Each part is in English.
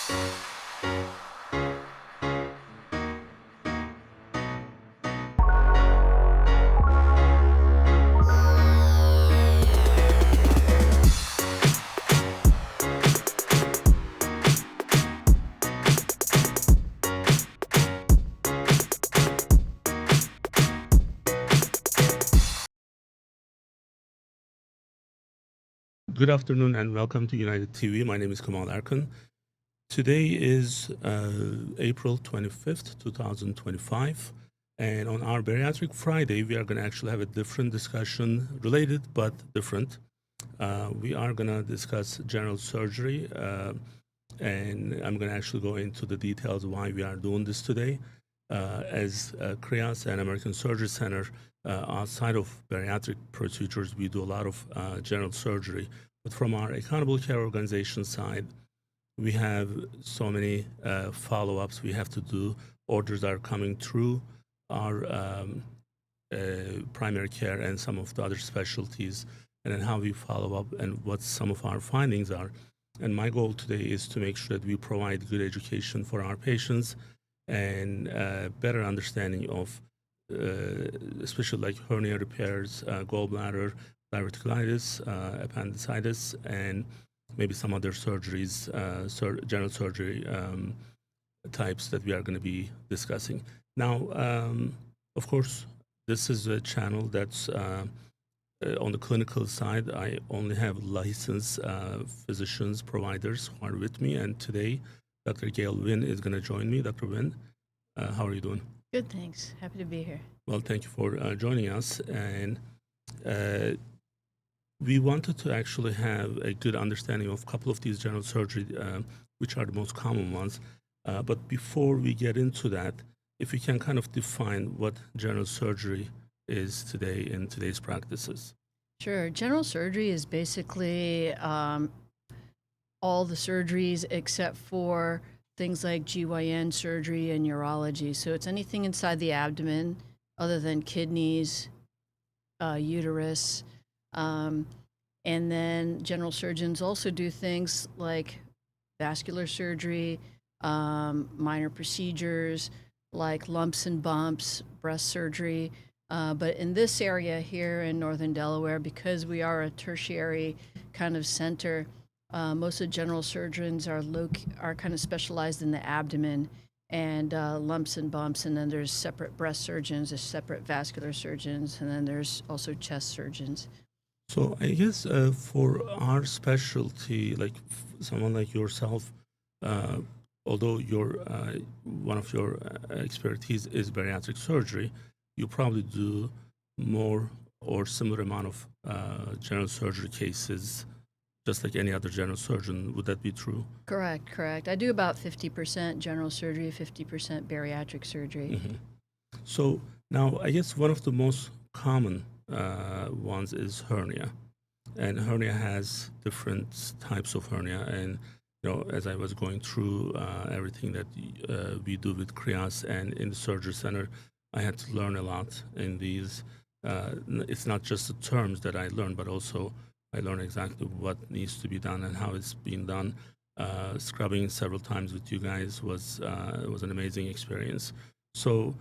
Good afternoon and welcome to UnitedTV. My name is Kemal Erkan. Today is April 25th, 2025. And on our Bariatric Friday, we are going to actually have a different discussion, related but different. We are going to discuss general surgery, and I'm going to actually go into the details why we are doing this today. As CREAS and American Surgery Center, outside of bariatric procedures, we do a lot of general surgery. But from our accountable care organization side, we have so many follow-ups we have to do. Orders are coming through our primary care and some of the other specialties, and then how we follow up and what some of our findings are. And my goal today is to make sure that we provide good education for our patients and better understanding of especially like hernia repairs, gallbladder, diverticulitis, appendicitis, and maybe some other surgeries, general surgery types that we are going to be discussing. Now, of course, this is a channel that's on the clinical side. I only have licensed physicians, providers who are with me, and today Dr. Gail Wynn is going to join me. Dr. Wynn, how are you doing? Good, thanks. Happy to be here. Well, thank you for joining us. And we wanted to actually have a good understanding of a couple of these general surgery, which are the most common ones. But before we get into that, if you can kind of define what general surgery is today in today's practices. Sure. General surgery is basically all the surgeries except for things like GYN surgery and urology. So it's anything inside the abdomen other than kidneys, uterus. And then general surgeons also do things like vascular surgery, minor procedures like lumps and bumps, breast surgery. But in this area here in northern Delaware, because we are a tertiary kind of center, most of the general surgeons are kind of specialized in the abdomen and lumps and bumps, and then there's separate breast surgeons, there's separate vascular surgeons, and then there's also chest surgeons. So I guess for our specialty, like someone like yourself, although one of your expertise is bariatric surgery, you probably do more or similar amount of general surgery cases, just like any other general surgeon. Would that be true? Correct. I do about 50% general surgery, 50% bariatric surgery. Mm-hmm. So now I guess one of the most common ones is hernia. And hernia has different types of hernia. And as I was going through everything that we do with CREAS and in the surgery center, I had to learn a lot in these. It's not just the terms that I learned, but also I learned exactly what needs to be done and how it's being done. Scrubbing several times with you guys was an amazing experience. So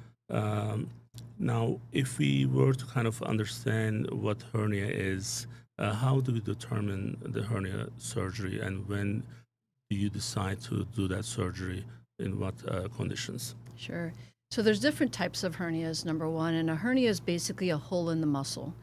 now, if we were to kind of understand what hernia is, how do we determine the hernia surgery, and when do you decide to do that surgery, in what conditions? Sure. So there's different types of hernias, number one, and a hernia is basically a hole in the muscle.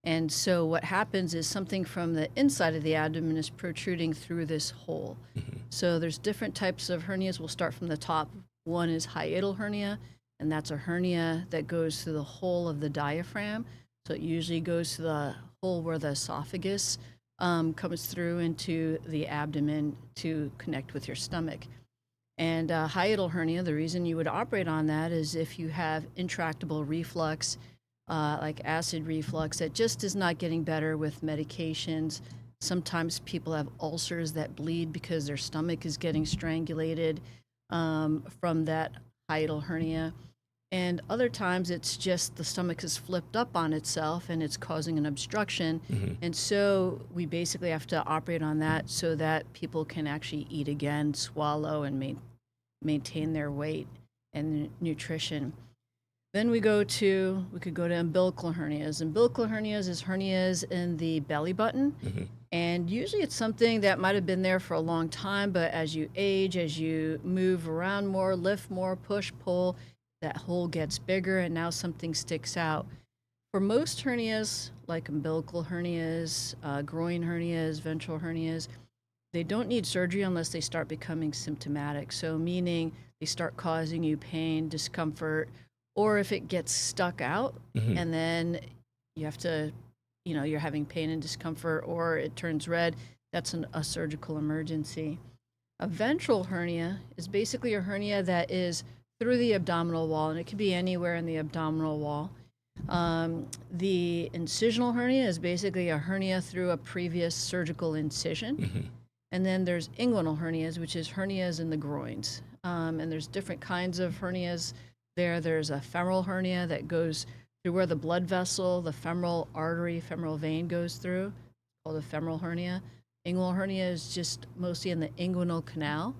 And so what happens is something from the inside of the abdomen is protruding through this hole. Mm-hmm. So there's different types of hernias. We'll start from the top. One is hiatal hernia, and that's a hernia that goes through the hole of the diaphragm. So it usually goes to the hole where the esophagus comes through into the abdomen to connect with your stomach. And hiatal hernia, the reason you would operate on that is if you have intractable reflux, like acid reflux, that just is not getting better with medications. Sometimes people have ulcers that bleed because their stomach is getting strangulated from that hiatal hernia. And other times it's just the stomach is flipped up on itself and it's causing an obstruction. And so we basically have to operate on that so that people can actually eat again, swallow, and maintain their weight and nutrition. Then we could go to umbilical hernias. Umbilical hernias is hernias in the belly button. And usually it's something that might have been there for a long time, but as you age, as you move around more, lift more, push, pull, that hole gets bigger and now something sticks out. For most hernias, like umbilical hernias, groin hernias, ventral hernias, they don't need surgery unless they start becoming symptomatic. So meaning they start causing you pain, discomfort, or if it gets stuck out and then you have to, you're having pain and discomfort or it turns red, that's a surgical emergency. A ventral hernia is basically a hernia that is through the abdominal wall, and it could be anywhere in the abdominal wall. The incisional hernia is basically a hernia through a previous surgical incision. And then there's inguinal hernias, which is hernias in the groins. And there's different kinds of hernias there. There's a femoral hernia that goes through where the blood vessel, the femoral artery, femoral vein goes through, called a femoral hernia. Inguinal hernia is just mostly in the inguinal canal.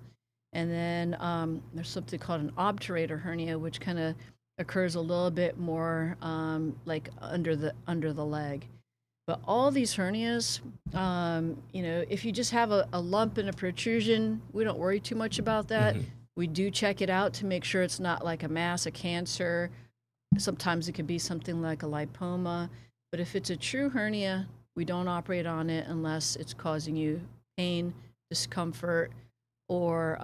And then there's something called an obturator hernia, which kind of occurs a little bit more like under the leg. But all these hernias, if you just have a lump and a protrusion, we don't worry too much about that. We do check it out to make sure it's not like a mass, a cancer. Sometimes it could be something like a lipoma. But if it's a true hernia, we don't operate on it unless it's causing you pain, discomfort, or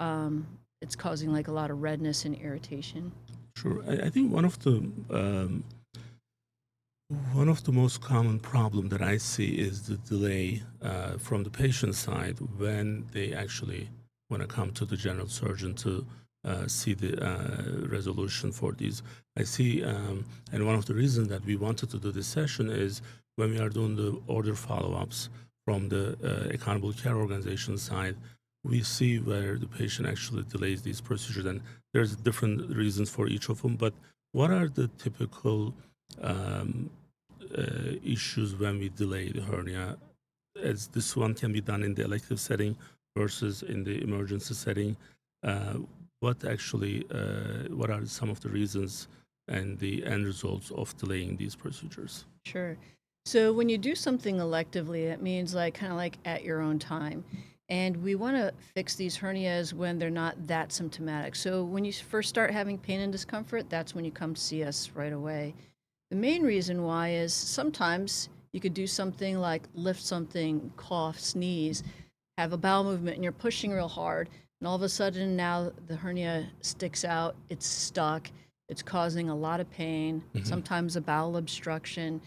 it's causing like a lot of redness and irritation. Sure. I think one of the most common problem that I see is the delay from the patient side when they actually want to come to the general surgeon to see the resolution for these. I see, and one of the reasons that we wanted to do this session is when we are doing the order follow-ups from the accountable care organization side, we see where the patient actually delays these procedures, and there's different reasons for each of them. But what are the typical issues when we delay the hernia? As this one can be done in the elective setting versus in the emergency setting, what are some of the reasons and the end results of delaying these procedures? Sure. So when you do something electively, it means kind of like at your own time. And we want to fix these hernias when they're not that symptomatic. So when you first start having pain and discomfort, that's when you come to see us right away. The main reason why is sometimes you could do something like lift something, cough, sneeze, have a bowel movement, and you're pushing real hard, and all of a sudden now the hernia sticks out, it's stuck, it's causing a lot of pain, sometimes a bowel obstruction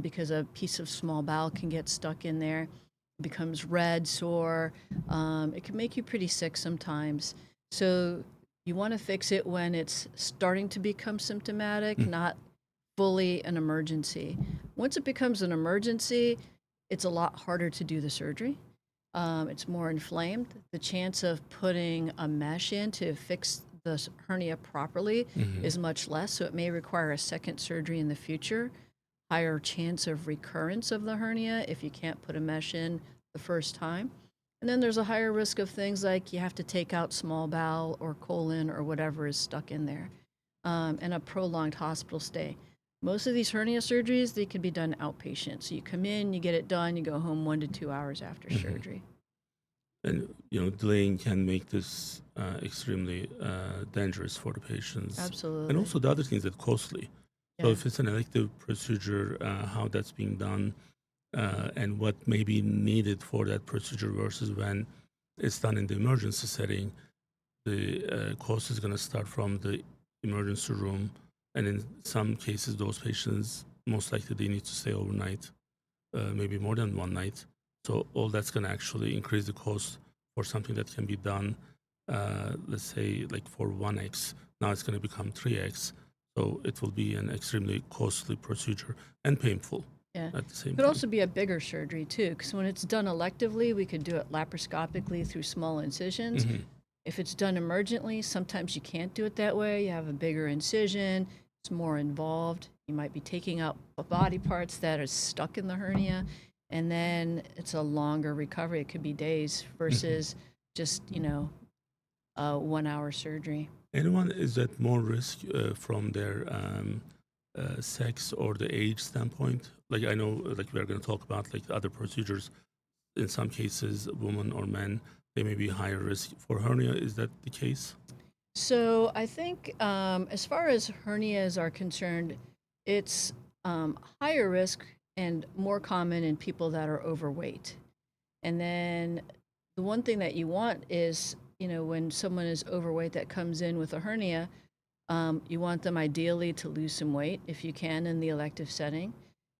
because a piece of small bowel can get stuck in there. Becomes red, sore. It can make you pretty sick sometimes. So you want to fix it when it's starting to become symptomatic, not fully an emergency. Once it becomes an emergency, it's a lot harder to do the surgery. It's more inflamed. The chance of putting a mesh in to fix the hernia properly is much less, so it may require a second surgery in the future. Higher chance of recurrence of the hernia if you can't put a mesh in the first time. And then there's a higher risk of things like you have to take out small bowel or colon or whatever is stuck in there, and a prolonged hospital stay. Most of these hernia surgeries, they can be done outpatient. So you come in, you get it done, you go home 1 to 2 hours after surgery. And delaying can make this extremely dangerous for the patients. Absolutely. And also the other thing is that costly. So if it's an elective procedure, how that's being done, and what may be needed for that procedure versus when it's done in the emergency setting, the cost is going to start from the emergency room. And in some cases, those patients, most likely they need to stay overnight, maybe more than one night. So all that's going to actually increase the cost for something that can be done, let's say like for 1x, now it's going to become 3x. So it will be an extremely costly procedure and painful at the same time. It could also be a bigger surgery too, because when it's done electively, we could do it laparoscopically through small incisions. If it's done emergently, sometimes you can't do it that way. You have a bigger incision, it's more involved. You might be taking out body parts that are stuck in the hernia, and then it's a longer recovery. It could be days versus just, 1 hour surgery. Anyone is at more risk from their sex or the age standpoint? Like I know, like we're going to talk about like other procedures. In some cases, women or men, they may be higher risk for hernia. Is that the case? So I think as far as hernias are concerned, it's higher risk and more common in people that are overweight. And then the one thing that you want is, when someone is overweight that comes in with a hernia, you want them ideally to lose some weight if you can in the elective setting.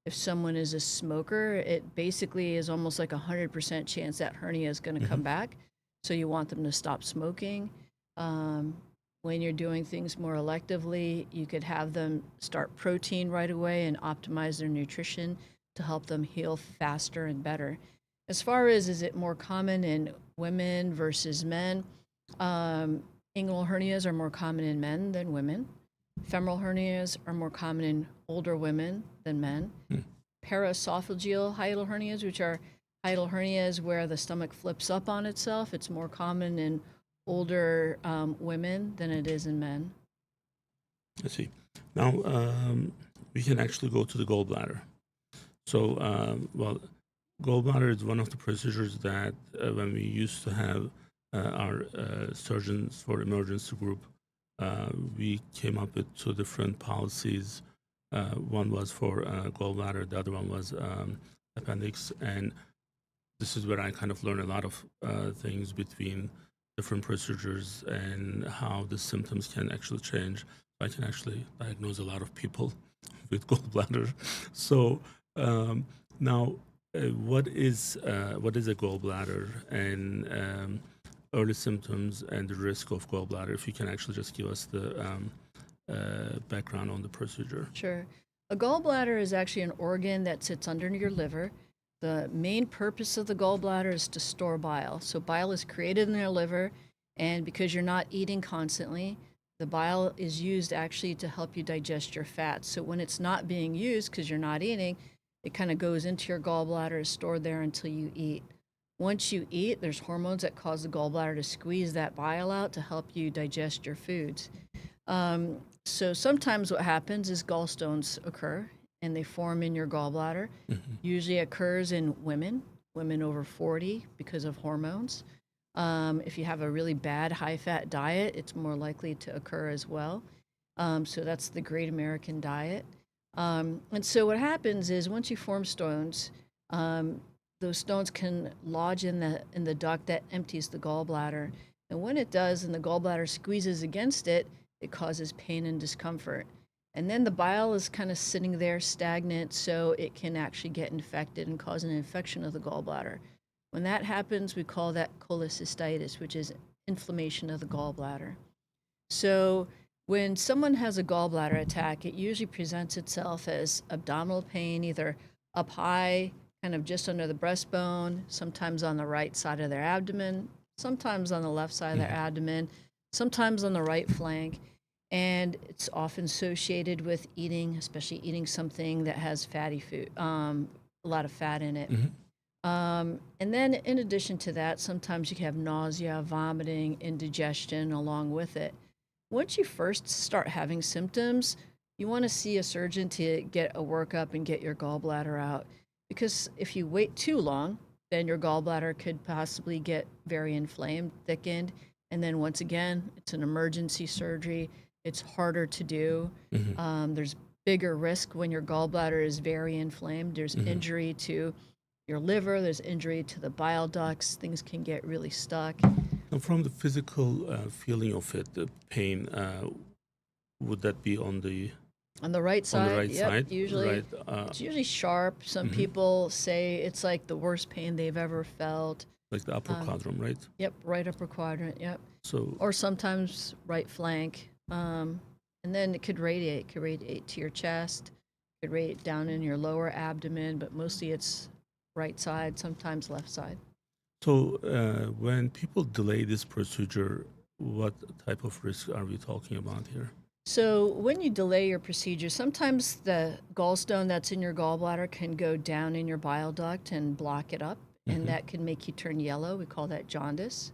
If someone is a smoker, it basically is almost like 100% chance that hernia is going to come back. So you want them to stop smoking. When you're doing things more electively, you could have them start protein right away and optimize their nutrition to help them heal faster and better. As far as is it more common in women versus men, inguinal hernias are more common in men than women. Femoral hernias are more common in older women than men. Paraesophageal hiatal hernias, which are hiatal hernias where the stomach flips up on itself, it's more common in older women than it is in men. I see. Now, we can actually go to the gallbladder. So, gallbladder is one of the procedures that when we used to have our surgeons for emergency group, we came up with two different policies. One was for gallbladder, the other one was appendix. And this is where I kind of learned a lot of things between different procedures and how the symptoms can actually change. I can actually diagnose a lot of people with gallbladder. So now, what is a gallbladder and early symptoms and the risk of gallbladder? If you can actually just give us the background on the procedure. Sure. A gallbladder is actually an organ that sits under your liver. The main purpose of the gallbladder is to store bile. So bile is created in your liver, and because you're not eating constantly, the bile is used actually to help you digest your fats. So when it's not being used because you're not eating, it kind of goes into your gallbladder, is stored there until you eat. Once you eat, there's hormones that cause the gallbladder to squeeze that bile out to help you digest your foods. So sometimes what happens is gallstones occur and they form in your gallbladder. Usually occurs in women over 40 because of hormones. If you have a really bad high-fat diet, it's more likely to occur as well. So that's the Great American Diet. And so what happens is once you form stones, those stones can lodge in the duct that empties the gallbladder. And when it does and the gallbladder squeezes against it, it causes pain and discomfort. And then the bile is kind of sitting there stagnant, so it can actually get infected and cause an infection of the gallbladder. When that happens, we call that cholecystitis, which is inflammation of the gallbladder. So when someone has a gallbladder attack, it usually presents itself as abdominal pain, either up high, kind of just under the breastbone, sometimes on the right side of their abdomen, sometimes on the left side of their abdomen, sometimes on the right flank. And it's often associated with eating, especially eating something that has fatty food, a lot of fat in it. And then in addition to that, sometimes you can have nausea, vomiting, indigestion along with it. Once you first start having symptoms, you want to see a surgeon to get a workup and get your gallbladder out. Because if you wait too long, then your gallbladder could possibly get very inflamed, thickened. And then once again, it's an emergency surgery. It's harder to do. There's bigger risk when your gallbladder is very inflamed. There's injury to your liver, there's injury to the bile ducts, things can get really stuck. And from the physical feeling of it, the pain, would that be on the right side? on the right side? Usually, Right, it's usually sharp. Some people say it's like the worst pain they've ever felt. like the upper quadrant, right? Yep, right upper quadrant, yep. So, Or sometimes right flank. And then it could radiate. It could radiate to your chest, it could radiate down in your lower abdomen, but mostly it's right side, sometimes left side. So, when people delay this procedure, what type of risk are we talking about here? So when you delay your procedure, sometimes the gallstone that's in your gallbladder can go down in your bile duct and block it up, and Hmm. that can make you turn yellow. We call that jaundice.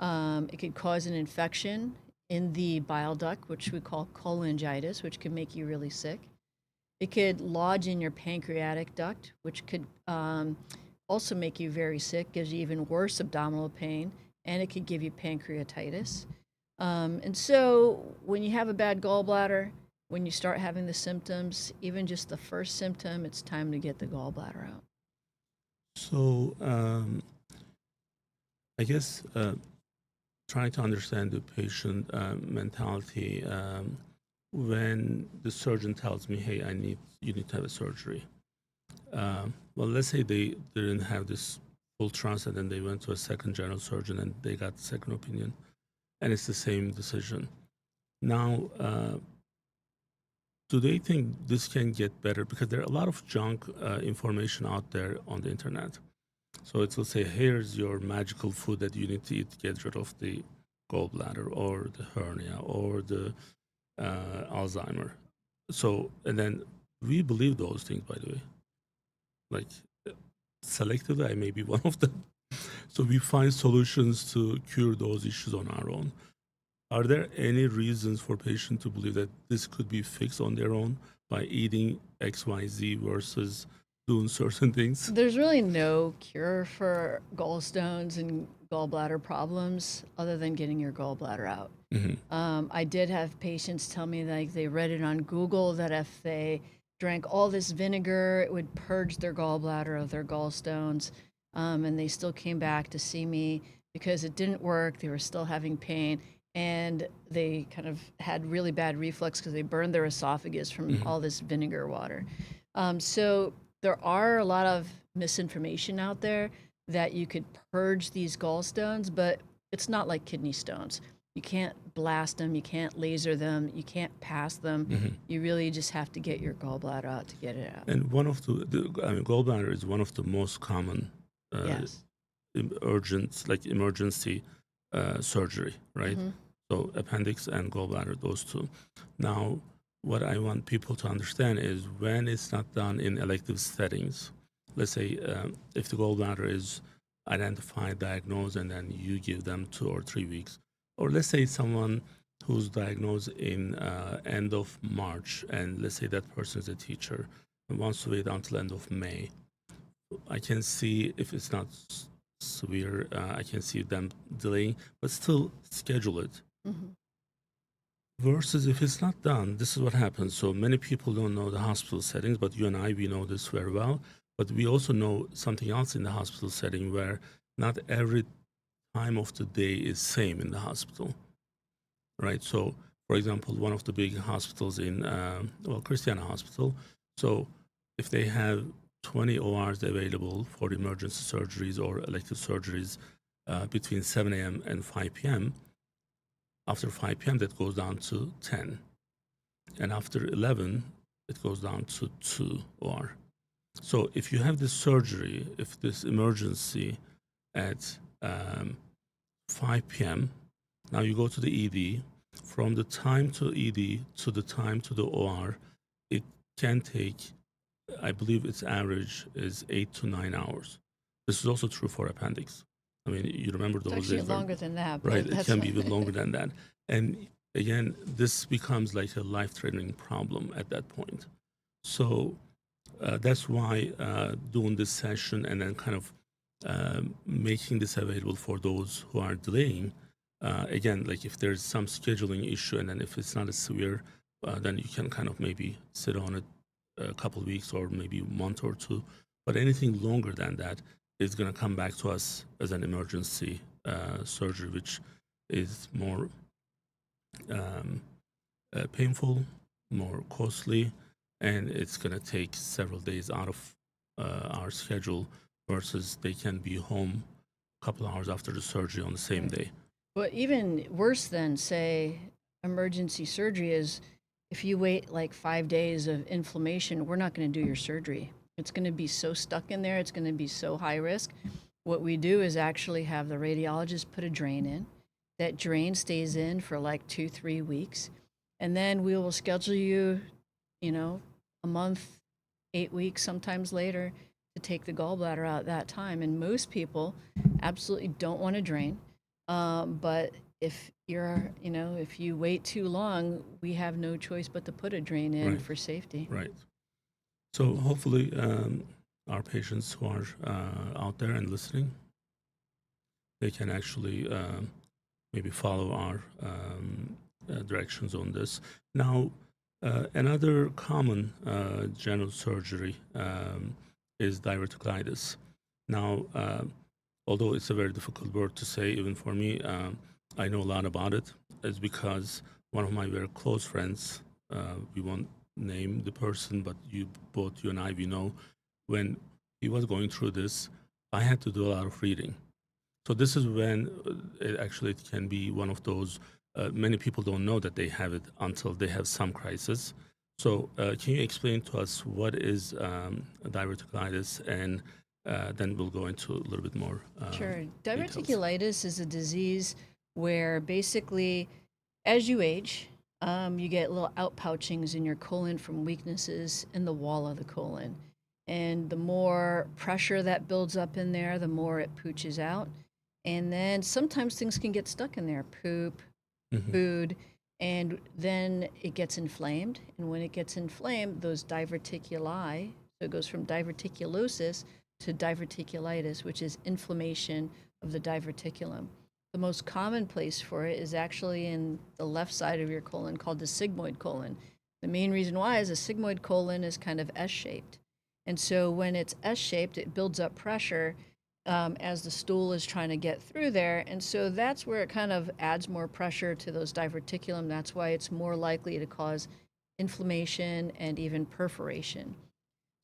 It could cause an infection in the bile duct, which we call cholangitis, which can make you really sick. It could lodge in your pancreatic duct, which could also make you very sick, gives you even worse abdominal pain, and it could give you pancreatitis. And so when you have a bad gallbladder, when you start having the symptoms, even just the first symptom, it's time to get the gallbladder out. So, I guess trying to understand the patient mentality when the surgeon tells me, "Hey, you need to have a surgery." Well, let's say they didn't have this full trust, and then they went to a second general surgeon and they got second opinion, and it's the same decision. Now, do they think this can get better? Because there are a lot of junk information out there on the internet. So it will say, here's your magical food that you need to eat to get rid of the gallbladder or the hernia or the Alzheimer. So, and then we believe those things, by the way. Like, selectively, I may be one of them. So we find solutions to cure those issues on our own. Are there any reasons for patients to believe that this could be fixed on their own by eating XYZ versus doing certain things? There's really no cure for gallstones and gallbladder problems other than getting your gallbladder out. Hmm. I did have patients tell me like they read it on Google that if they drank all this vinegar, it would purge their gallbladder of their gallstones. And they still came back to see me because it didn't work. They were still having pain. And they kind of had really bad reflux because they burned their esophagus from Hmm. all this vinegar water. So there are a lot of misinformation out there that you could purge these gallstones, but it's not like kidney stones. You can't blast them, you can't laser them, you can't pass them. Hmm. You really just have to get your gallbladder out to get it out. And one of I mean, gallbladder is one of the most common Yes. emergency surgery, right? Hmm. So appendix and gallbladder, those two. Now, what I want people to understand is when it's not done in elective settings. Let's say if the gallbladder is identified, diagnosed, and then you give them 2 or 3 weeks, or let's say someone who's diagnosed in end of March, and let's say that person is a teacher and wants to wait until end of May. I can see if it's not severe, I can see them delaying, but still schedule it. Hmm. Versus if it's not done, this is what happens. So many people don't know the hospital settings, but you and I, we know this very well. But we also know something else in the hospital setting where not every time of the day is same in the hospital, right? So, for example, one of the big hospitals in, Christiana Hospital. So if they have 20 ORs available for emergency surgeries or elective surgeries between 7 a.m. and 5 p.m., after 5 p.m., that goes down to 10. And after 11, it goes down to 2 OR. So if you have this surgery, if this emergency at 5 p.m., now you go to the ED. From the time to ED to the time to the OR, it can take, I believe its average is 8 to 9 hours. This is also true for appendix. I mean, you remember It's those actually days, longer than that, right? but It that's can be even longer than that. And again, this becomes like a life-threatening problem at that point. So that's why doing this session and then kind of making this available for those who are delaying. Again, like if there's some scheduling issue, and then if it's not as severe, then you can kind of maybe sit on it a couple of weeks or maybe a month or two. But anything longer than that is going to come back to us as an emergency surgery, which is more painful, more costly, and it's going to take several days out of our schedule versus they can be home a couple hours after the surgery on the same right. day. But even worse than, say, emergency surgery is if you wait like 5 days of inflammation, we're not going to do your surgery. It's going to be so stuck in there, it's going to be so high risk. What we do is actually have the radiologist put a drain in. That drain stays in for like 2, 3 weeks. And then we will schedule you, a month, 8 weeks, sometimes later, to take the gallbladder out at that time. And most people absolutely don't want to drain. But if you wait too long, we have no choice but to put a drain in Right. for safety. Right. So hopefully, our patients who are out there and listening, they can actually maybe follow our directions on this. Now, another common general surgery is diverticulitis. Now, although it's a very difficult word to say, even for me, I know a lot about it. It's because one of my very close friends, we won't name the person, but both you and I, we know, when he was going through this, I had to do a lot of reading. So this is when it can be one of those. Many people don't know that they have it until they have some crisis. So can you explain to us what is diverticulitis, and then we'll go into a little bit more Sure. details. Diverticulitis is a disease where basically, as you age, you get little outpouchings in your colon from weaknesses in the wall of the colon. And the more pressure that builds up in there, the more it pooches out. And then sometimes things can get stuck in there, poop, Mhm. food, and then it gets inflamed. And when it gets inflamed, those diverticuli, so it goes from diverticulosis to diverticulitis, which is inflammation of the diverticulum. The most common place for it is actually in the left side of your colon, called the sigmoid colon. The main reason why is the sigmoid colon is kind of S-shaped. And so when it's S-shaped, it builds up pressure as the stool is trying to get through there. And so that's where it kind of adds more pressure to those diverticulum. That's why it's more likely to cause inflammation and even perforation.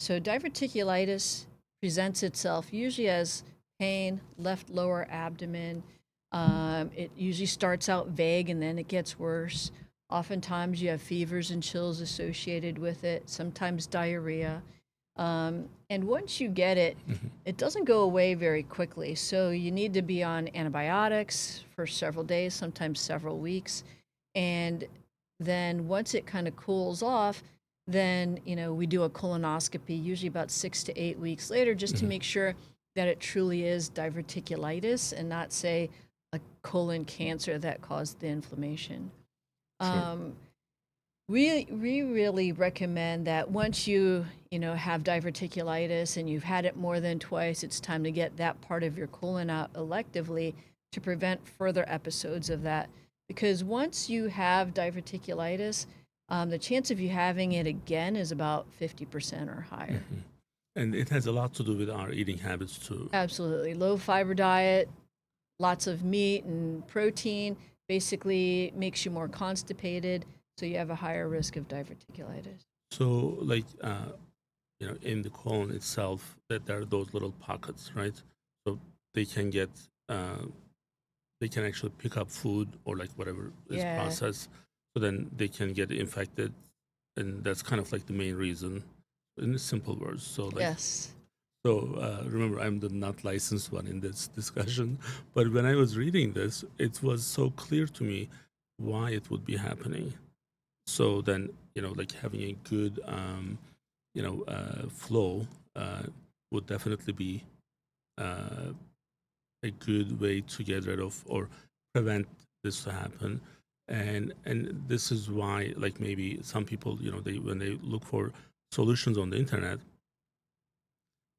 So diverticulitis presents itself usually as pain, left lower abdomen. It usually starts out vague and then it gets worse. Oftentimes you have fevers and chills associated with it, sometimes diarrhea. And once you get it, it doesn't go away very quickly. So you need to be on antibiotics for several days, sometimes several weeks. And then once it kind of cools off, then we do a colonoscopy, usually about 6 to 8 weeks later, just to make sure that it truly is diverticulitis and not, say, a colon cancer that caused the inflammation. Sure. We really recommend that once you have diverticulitis and you've had it more than twice, it's time to get that part of your colon out electively to prevent further episodes of that. Because once you have diverticulitis, the chance of you having it again is about 50% or higher. And it has a lot to do with our eating habits too. Absolutely. Low fiber diet, lots of meat and protein basically makes you more constipated, so you have a higher risk of diverticulitis. So, like, in the colon itself, that there are those little pockets, right? So they can get, they can actually pick up food or like whatever is Yeah. processed. So then they can get infected, and that's kind of like the main reason, in simple words. So like, Yes. so remember, I'm the not licensed one in this discussion, but when I was reading this, it was so clear to me why it would be happening. So then, like having a good, flow would definitely be a good way to get rid of or prevent this to happen. And this is why, like maybe some people, they when they look for solutions on the internet,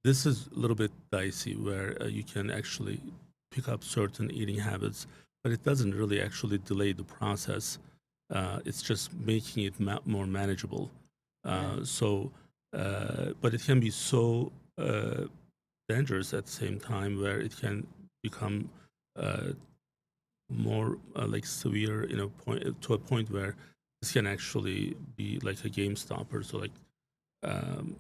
this is a little bit dicey, where you can actually pick up certain eating habits, but it doesn't really actually delay the process. It's just making it more manageable. But it can be so dangerous at the same time, where it can become uh, more like severe, point to a point where this can actually be like a game stopper. So like um,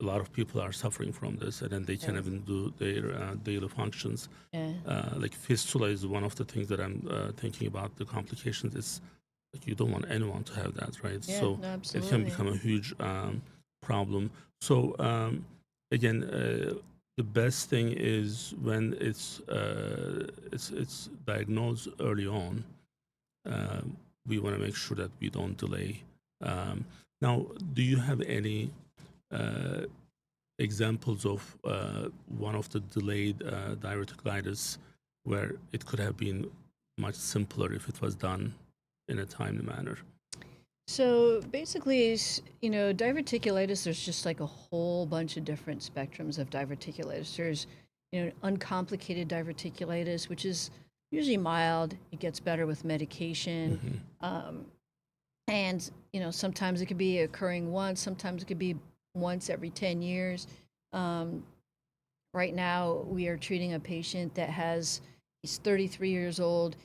a lot of people are suffering from this, and then they can't Yes. even do their daily functions. Yeah. Like fistula is one of the things that I'm thinking about. The complications is like you don't want anyone to have that, right? Yeah, So no, it can absolutely. become a huge problem. So again, the best thing is when it's diagnosed early on. Uh, we want to make sure that we don't delay. Um, Now, do you have any uh, examples of one of the delayed diverticulitis where it could have been much simpler if it was done in a timely manner? So basically, diverticulitis, there's just like a whole bunch of different spectrums of diverticulitis. There's, uncomplicated diverticulitis, which is usually mild. It gets better with medication. Hmm. Um, and, sometimes it could be occurring once, sometimes it could be once every 10 years. Um, right now, we are treating a patient he's 33 years old.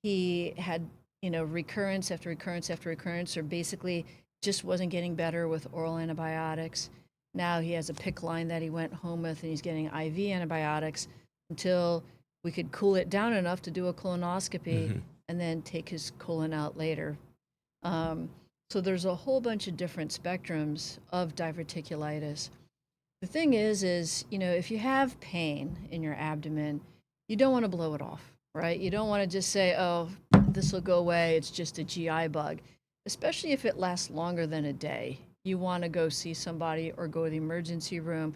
He had, recurrence after recurrence after recurrence, or basically just wasn't getting better with oral antibiotics. Now he has a PICC line that he went home with, and he's getting IV antibiotics until we could cool it down enough to do a colonoscopy Hmm. and then take his colon out later. Um, so there's a whole bunch of different spectrums of diverticulitis. The thing is, if you have pain in your abdomen, you don't want to blow it off, right? You don't want to just say, oh, this will go away. It's just a GI bug, especially if it lasts longer than a day. You want to go see somebody or go to the emergency room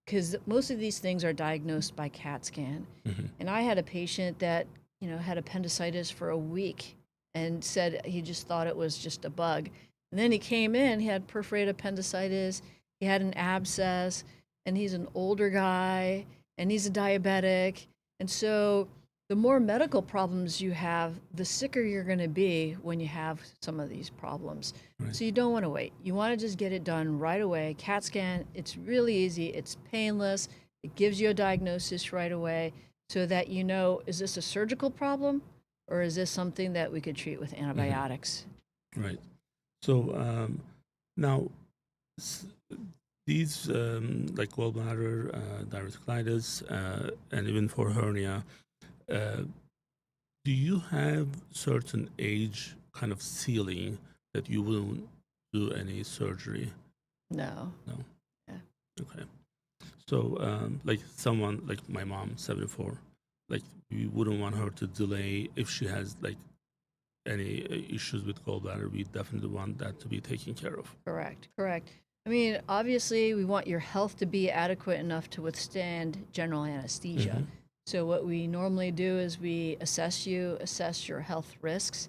because most of these things are diagnosed by CAT scan. Hmm. And I had a patient that, had appendicitis for a week and said he just thought it was just a bug. And then he came in, he had perforated appendicitis, he had an abscess, and he's an older guy, and he's a diabetic. And so the more medical problems you have, the sicker you're going to be when you have some of these problems. Right. So you don't want to wait. You want to just get it done right away. CAT scan, it's really easy, it's painless, it gives you a diagnosis right away so that is this a surgical problem or is this something that we could treat with Hmm. antibiotics? Right. So now s- these like gallbladder, diverticulitis, and even for hernia, uh, do you have certain age kind of ceiling that you wouldn't do any surgery? No. No. Yeah. Okay. So like someone like my mom, 74, like we wouldn't want her to delay if she has like any issues with gallbladder. We definitely want that to be taken care of. Correct, correct. I mean, obviously, we want your health to be adequate enough to withstand general anesthesia. Hmm. So, what we normally do is we assess you, assess your health risks,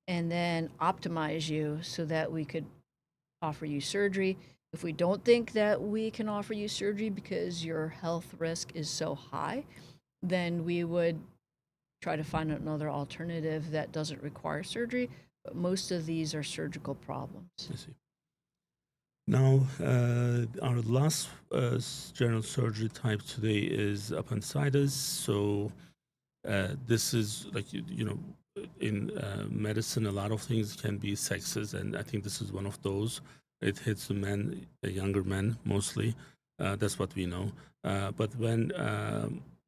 and then optimize you so that we could offer you surgery. If we don't think that we can offer you surgery because your health risk is so high, then we would try to find another alternative that doesn't require surgery. But most of these are surgical problems. I see. Now, our last general surgery type today is appendicitis. So, this is like, in medicine, a lot of things can be sexist, and I think this is one of those. It hits the men, the younger men mostly. That's what we know. But when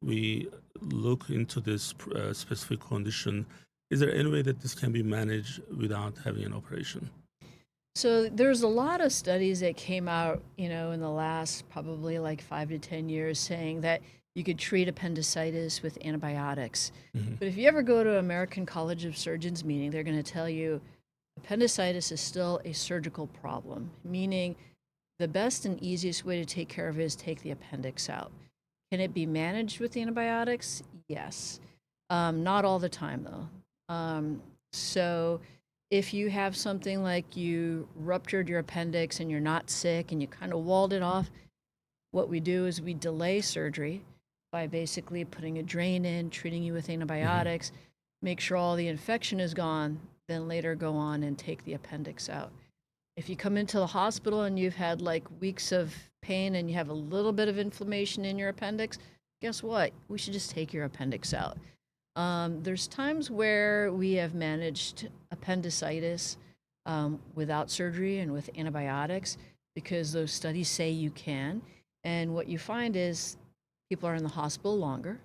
we look into this specific condition, is there any way that this can be managed without having an operation? So there's a lot of studies that came out, in the last probably like 5 to 10 years saying that you could treat appendicitis with antibiotics. Hmm. But if you ever go to American College of Surgeons meeting, they're going to tell you appendicitis is still a surgical problem, meaning the best and easiest way to take care of it is take the appendix out. Can it be managed with antibiotics? Yes. Not all the time, though. So if you have something like you ruptured your appendix and you're not sick and you kind of walled it off, what we do is we delay surgery by basically putting a drain in, treating you with Hmm. antibiotics, make sure all the infection is gone, then later go on and take the appendix out. If you come into the hospital and you've had like weeks of pain and you have a little bit of inflammation in your appendix, guess what? We should just take your appendix out. There's times where we have managed appendicitis without surgery and with antibiotics because those studies say you can. And what you find is people are in the hospital longer.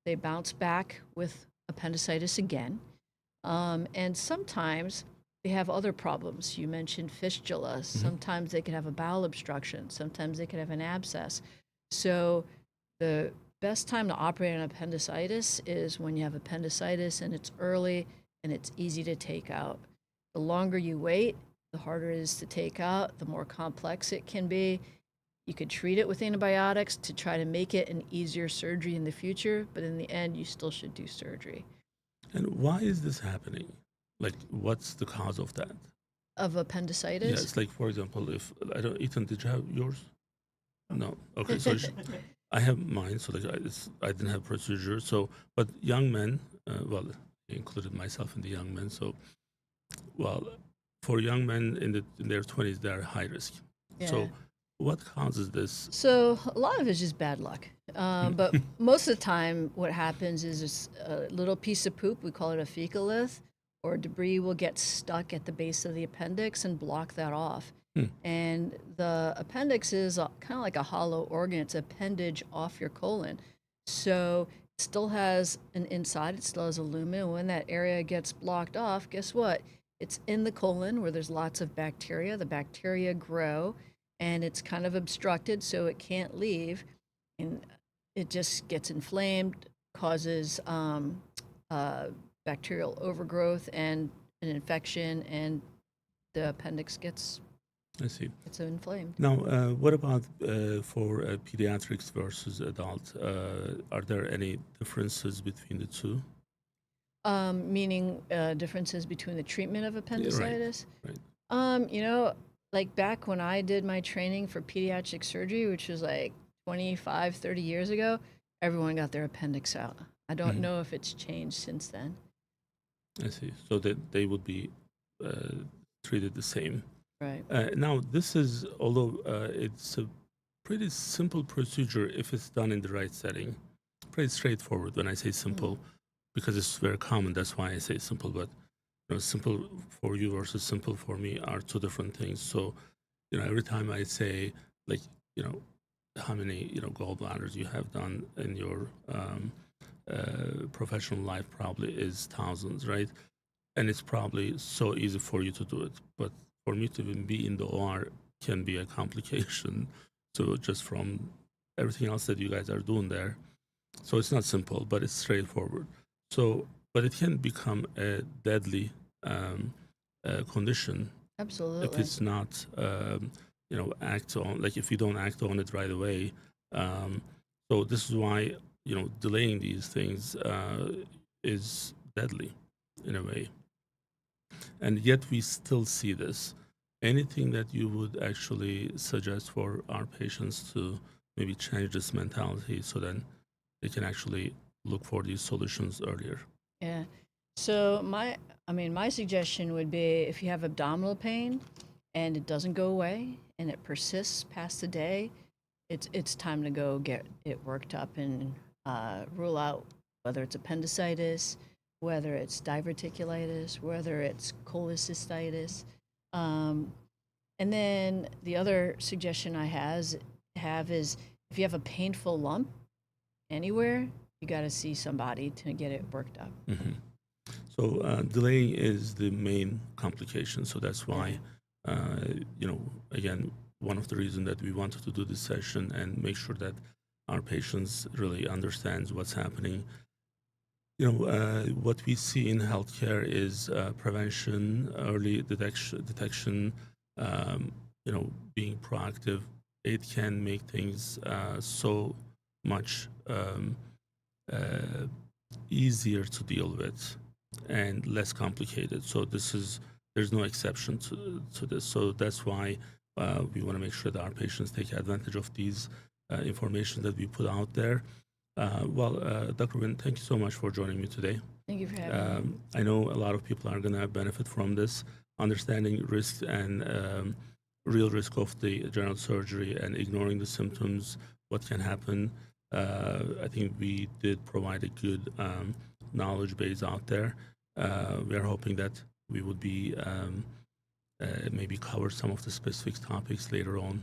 They bounce back with appendicitis again. And sometimes they have other problems. You mentioned fistula. Hmm. Sometimes they could have a bowel obstruction. Sometimes they could have an abscess. So the best time to operate on appendicitis is when you have appendicitis and it's early and it's easy to take out. The longer you wait, the harder it is to take out, the more complex it can be. You could treat it with antibiotics to try to make it an easier surgery in the future, but in the end, you still should do surgery. And why is this happening? Like, what's the cause of that? Of appendicitis? Yes, like for example, if I don't, Ethan, did you have yours? No. Okay, so I have mine. So like I didn't have procedure. So, but young men, well, I included myself in the young men. So, well, for young men in their 20s, they are high risk. Yeah. So, what causes this? So a lot of it's just bad luck. But most of the time, what happens is this a little piece of poop, we call it a fecalith, or debris will get stuck at the base of the appendix and block that off. And the appendix is kind of like a hollow organ. It's appendage off your colon. So it still has an inside, it still has a lumen. When that area gets blocked off, guess what? It's in the colon where there's lots of bacteria. The bacteria grow and it's kind of obstructed, so it can't leave. And it just gets inflamed, causes bacterial overgrowth and an infection, and the appendix gets I see. It's inflamed. Now, what about for pediatrics versus adult? Are there any differences between the two? Meaning differences between the treatment of appendicitis? Right. You know, like back when I did my training for pediatric surgery, which was like 25, 30 years ago, everyone got their appendix out. I don't know if it's changed since then. I see. So that they would be treated the same. Right. Now, this is, although it's a pretty simple procedure if it's done in the right setting, pretty straightforward when I say simple, because it's very common. That's why I say simple. But you know, simple for you versus simple for me are two different things. So, you know, every time I say, like, you know, how many, you know, gallbladders you have done in your professional life probably is thousands, right? And it's probably so easy for you to do it. But for me to even be in the OR can be a complication. So just from everything else that you guys are doing there. So it's not simple, but it's straightforward. So, but it can become a deadly condition Absolutely. if it's not, you know, act on, like if you don't act on it right away. So this is why, you know, delaying these things is deadly in a way. And yet we still see this. Anything that you would actually suggest for our patients to maybe change this mentality so then they can actually look for these solutions earlier? Yeah. So my suggestion would be if you have abdominal pain and it doesn't go away and it persists past the day, it's time to go get it worked up and rule out whether it's appendicitis, whether it's diverticulitis, whether it's cholecystitis. And then the other suggestion I have is if you have a painful lump anywhere, you got to see somebody to get it worked up. So delaying is the main complication. So that's why, you know, again, one of the reasons that we wanted to do this session and make sure that our patients really understands what's happening. You know, what we see in healthcare is prevention, early detection, you know, being proactive. It can make things so much easier to deal with and less complicated. So there's no exception to this. So that's why we want to make sure that our patients take advantage of these information that we put out there. Dr. Wynn, thank you so much for joining me today. Thank you for having me. I know a lot of people are going to benefit from this, understanding risks and real risk of the general surgery and ignoring the symptoms, what can happen. I think we did provide a good knowledge base out there. We are hoping that we would be maybe cover some of the specific topics later on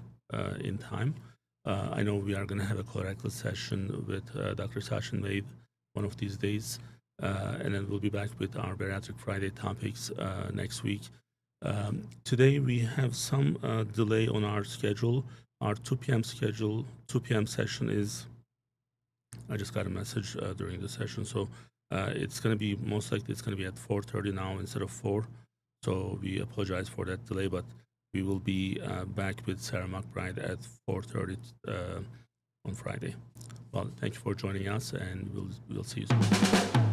in time. I know we are going to have a colorectal session with Dr. Sachin Vaid one of these days, and then we'll be back with our Bariatric Friday topics next week. Today we have some delay on our schedule. Our 2 p.m. schedule, 2 p.m. session is I just got a message during the session. So it's going to be, most likely it's going to be at 4:30 now instead of 4. So we apologize for that delay, but we will be back with Sarah McBride at 4:30 on Friday. Well, thank you for joining us, and we'll see you soon.